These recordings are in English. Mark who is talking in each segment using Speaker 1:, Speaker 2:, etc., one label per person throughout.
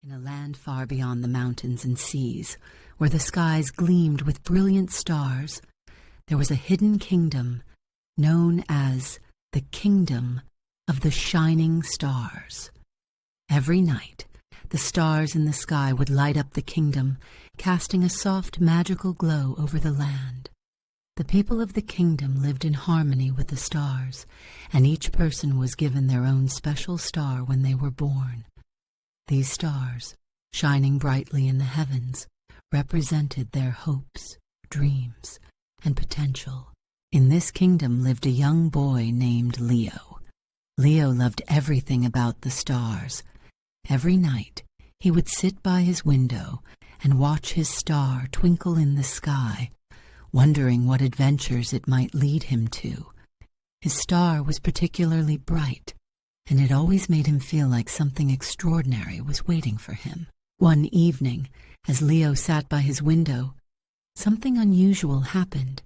Speaker 1: In a land far beyond the mountains and seas, where the skies gleamed with brilliant stars, there was a hidden kingdom known as the Kingdom of the Shining Stars. Every night, the stars in the sky would light up the kingdom, casting a soft, magical glow over the land. The people of the kingdom lived in harmony with the stars, and each person was given their own special star when they were born. These stars, shining brightly in the heavens, represented their hopes, dreams, and potential. In this kingdom lived a young boy named Leo. Leo loved everything about the stars. Every night, he would sit by his window and watch his star twinkle in the sky, wondering what adventures it might lead him to. His star was particularly bright, and it always made him feel like something extraordinary was waiting for him. One evening, as Leo sat by his window, something unusual happened.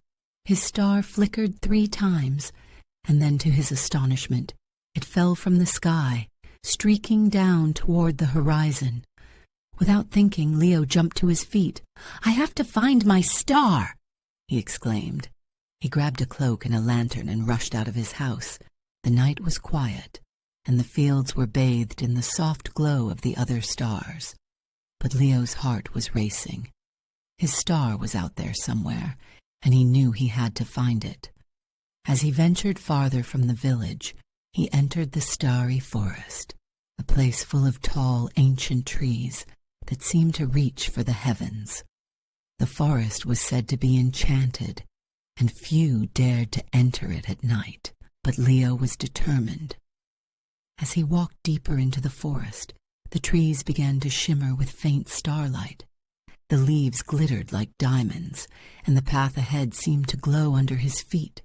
Speaker 1: His star flickered 3 times, and then, to his astonishment, it fell from the sky, streaking down toward the horizon. Without thinking, Leo jumped to his feet. "I have to find my star!" he exclaimed. He grabbed a cloak and a lantern and rushed out of his house. The night was quiet, and the fields were bathed in the soft glow of the other stars. But Leo's heart was racing. His star was out there somewhere, and he knew he had to find it. As he ventured farther from the village, he entered the Starry Forest, a place full of tall, ancient trees that seemed to reach for the heavens. The forest was said to be enchanted, and few dared to enter it at night, but Leo was determined. As he walked deeper into the forest, the trees began to shimmer with faint starlight. The leaves glittered like diamonds, and the path ahead seemed to glow under his feet.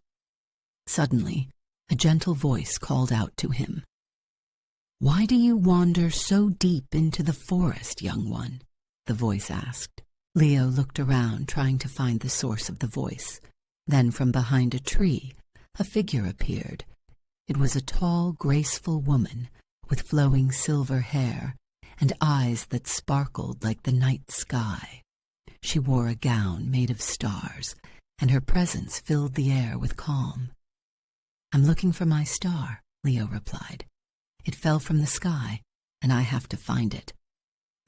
Speaker 1: Suddenly, a gentle voice called out to him. "Why do you wander so deep into the forest, young one?" the voice asked. Leo looked around, trying to find the source of the voice. Then, from behind a tree, a figure appeared. It was a tall, graceful woman with flowing silver hair and eyes that sparkled like the night sky. She wore a gown made of stars, and her presence filled the air with calm. "I'm looking for my star," Leo replied. "It fell from the sky, and I have to find it."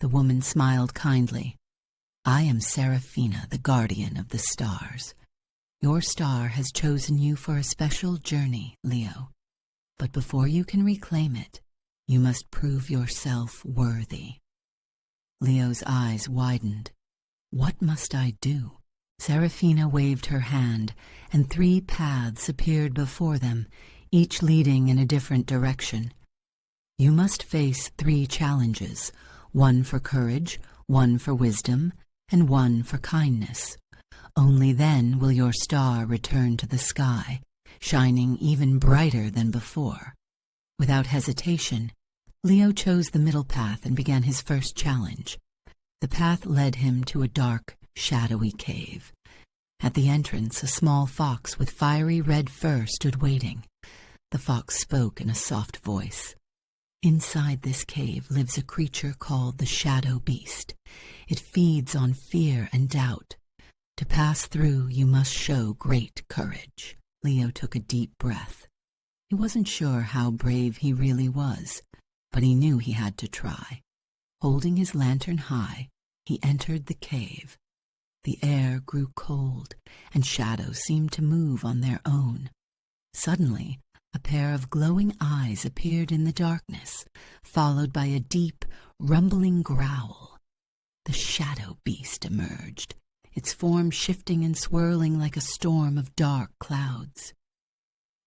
Speaker 1: The woman smiled kindly. "I am Seraphina, the guardian of the stars. Your star has chosen you for a special journey, Leo. But before you can reclaim it, you must prove yourself worthy." Leo's eyes widened. "What must I do?" Seraphina waved her hand, and 3 paths appeared before them, each leading in a different direction. "You must face 3 challenges, 1 for courage, 1 for wisdom, and 1 for kindness. Only then will your star return to the sky, shining even brighter than before." Without hesitation, Leo chose the middle path and began his first challenge. The path led him to a dark, shadowy cave. At the entrance, a small fox with fiery red fur stood waiting. The fox spoke in a soft voice. "Inside this cave lives a creature called the Shadow Beast. It feeds on fear and doubt. To pass through, you must show great courage." Leo took a deep breath. He wasn't sure how brave he really was, but he knew he had to try. Holding his lantern high, he entered the cave. The air grew cold, and shadows seemed to move on their own. Suddenly, a pair of glowing eyes appeared in the darkness, followed by a deep, rumbling growl. The Shadow Beast emerged, its form shifting and swirling like a storm of dark clouds.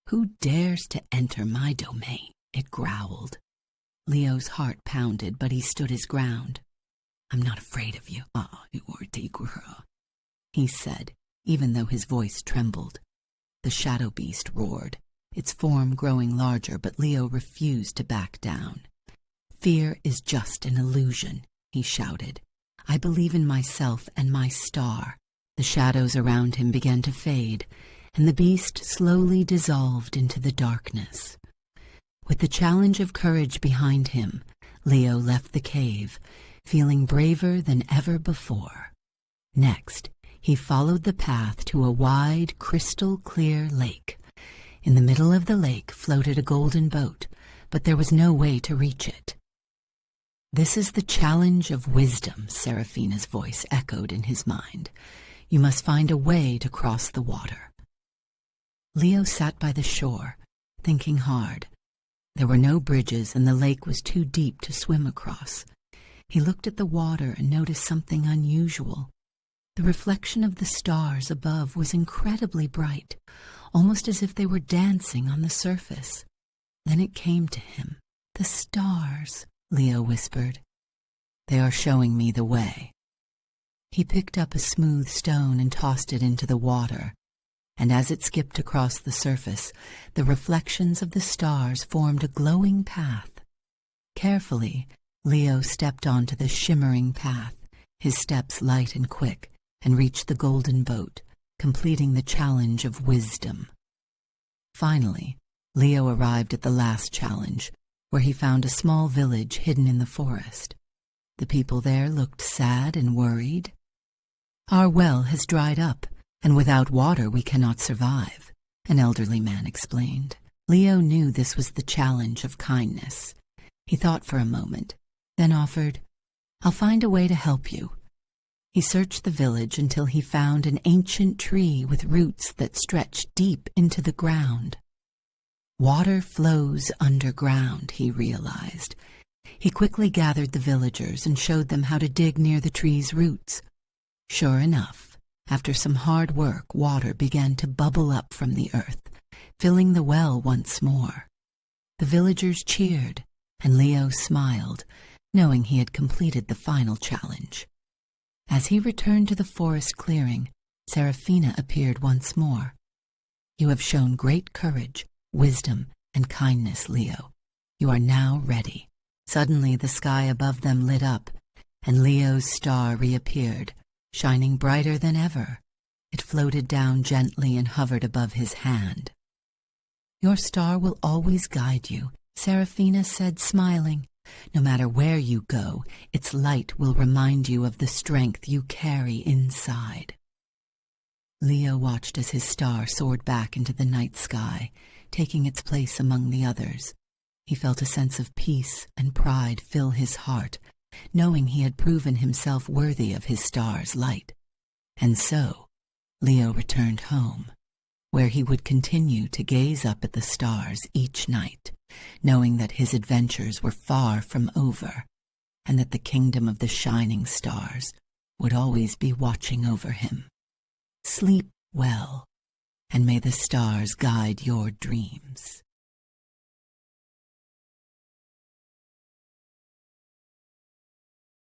Speaker 1: "Who dares to enter my domain?" it growled. Leo's heart pounded, but he stood his ground. "I'm not afraid of you, he said, even though his voice trembled. The Shadow Beast roared, its form growing larger, but Leo refused to back down. "Fear is just an illusion," he shouted. "I believe in myself and my star." The shadows around him began to fade, and the beast slowly dissolved into the darkness. With the challenge of courage behind him, Leo left the cave, feeling braver than ever before. Next, he followed the path to a wide, crystal-clear lake. In the middle of the lake floated a golden boat, but there was no way to reach it. "This is the challenge of wisdom," Seraphina's voice echoed in his mind. "You must find a way to cross the water." Leo sat by the shore, thinking hard. There were no bridges, and the lake was too deep to swim across. He looked at the water and noticed something unusual. The reflection of the stars above was incredibly bright, almost as if they were dancing on the surface. Then it came to him. "The stars," Leo whispered. "They are showing me the way." He picked up a smooth stone and tossed it into the water, and as it skipped across the surface, the reflections of the stars formed a glowing path. Carefully, Leo stepped onto the shimmering path, his steps light and quick, and reached the golden boat, completing the challenge of wisdom. Finally, Leo arrived at the last challenge, where he found a small village hidden in the forest. The people there looked sad and worried. "Our well has dried up, and without water we cannot survive," an elderly man explained. Leo knew this was the challenge of kindness. He thought for a moment, then offered, "I'll find a way to help you." He searched the village until he found an ancient tree with roots that stretched deep into the ground. Water flows underground, he realized. He quickly gathered the villagers and showed them how to dig near the tree's roots. Sure enough, after some hard work, water began to bubble up from the earth, filling the well once more. The villagers cheered, and Leo smiled, knowing he had completed the final challenge. As he returned to the forest clearing, Seraphina appeared once more. "You have shown great courage, wisdom, and kindness, Leo. You are now ready." Suddenly the sky above them lit up, and Leo's star reappeared, shining brighter than ever. It floated down gently and hovered above his hand. "Your star will always guide you," Seraphina said, smiling. "No matter where you go, its light will remind you of the strength you carry inside." Leo watched as his star soared back into the night sky, taking its place among the others. He felt a sense of peace and pride fill his heart, knowing he had proven himself worthy of his star's light. And so, Leo returned home, where he would continue to gaze up at the stars each night, knowing that his adventures were far from over, and that the kingdom of the shining stars would always be watching over him. Sleep well, and may the stars guide your dreams.